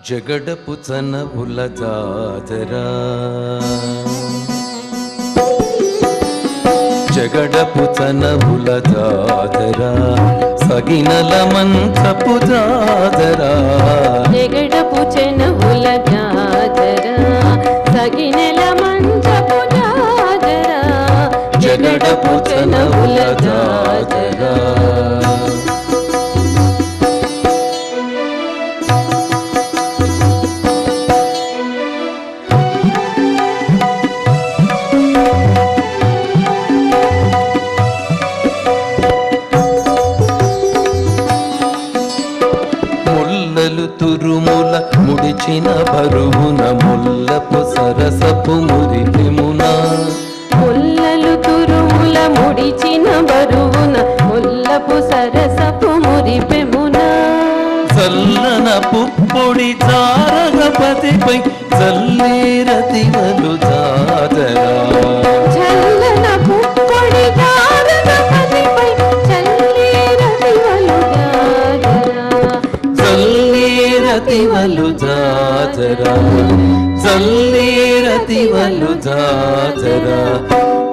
జగడపు చనవుల జాతరా, జగడపు చనవుల జాతరా, సగినల మంచపు జాతరా, జగడపు చనవుల జాతరా, సగినల మంచపు జాతరా, జగడపు చనవుల జాతరా. తురుముల ముడిచిన బరువున ముల్లపు సరసపు మురిపెమున, ముల్లలు తురుముల ముడిచిన బరువున ముల్లపు సరసపు మురిపెమున, చల్లన పుప్పొడి జారగపతిపై చల్లేరతివలు జాతరా, చల్లన పుప్పొడి జారగపతిపై చల్లేరతివలు జాతరా, చల్లేరతివలు జాతరా, చల్లేరతివలు జాతరా,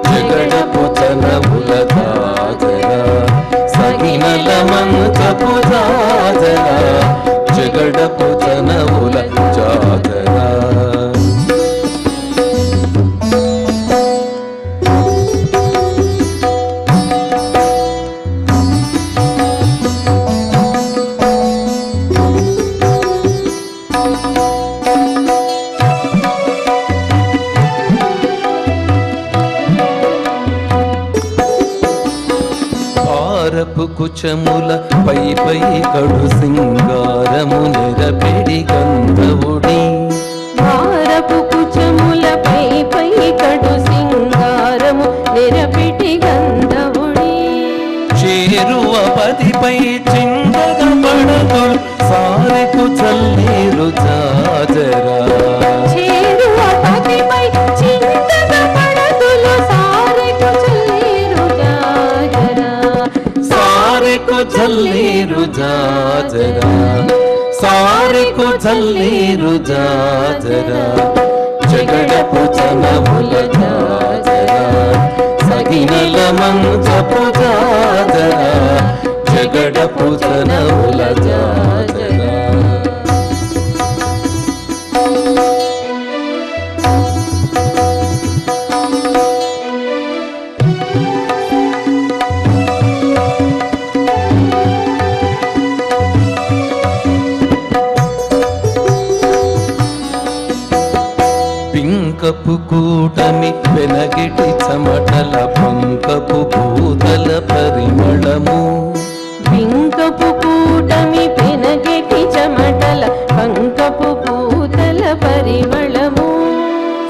జగడపు చనవుల జాతరా, సగినల మంచపు జాతరా, జగడపు చనవుల జాతరా. హారపు కుచముల పై పై కడు సింగారము నెరపెడి గంధవుడి, హారపు కుచముల పై పై కడు సింగారము నెరపెటి గంధవుడి, చేరువ పదిపై చిందగ పడతులు సారెకు చల్లేరు జాజరా, చేరువ పదిపై చిందగ పడతులు సారెకు చల్లేరు జాజరా, సారెకు చల్లేరు జాజరా, సారెకు చల్లేరు జాజరా, జగడపు చనవుల జాజరా, సగినల మంచపు జాజరా, జగడపు చనవుల జాజరా. పింకపు కూటమి వెనగిటి చెమటల పంకపు పూతల పరిమళము, పింకపు కూటమి పెనగెటి చెమటల పంకపు పూతల పరిమళము,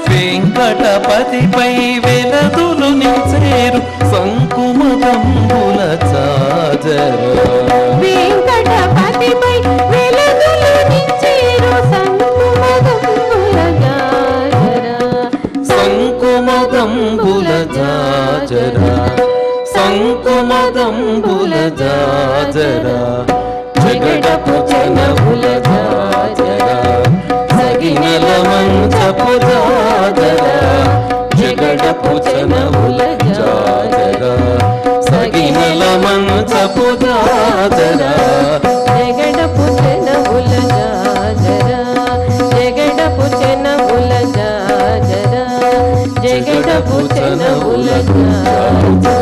వెంకటపతిపై వెలదులు నిచేరు సంకుమదంబుల జాజరా, వెంకటపతిపై వెలుగులు నిచ్చేరు సంకుమదంబుల జాజరా, సంకుమదంబుల జాజరా, సంకుమదంబుల జాజరా, జగడపు చనవుల జాజరా, సగినల మంచపు జాజరా, జగడపు చనవుల జాజరా, సగినల మంచపు జాజరా, జగడపు చనవుల జాజరా, జగడపు చనవుల జాజరా, జగడపు చనవుల జాజరా.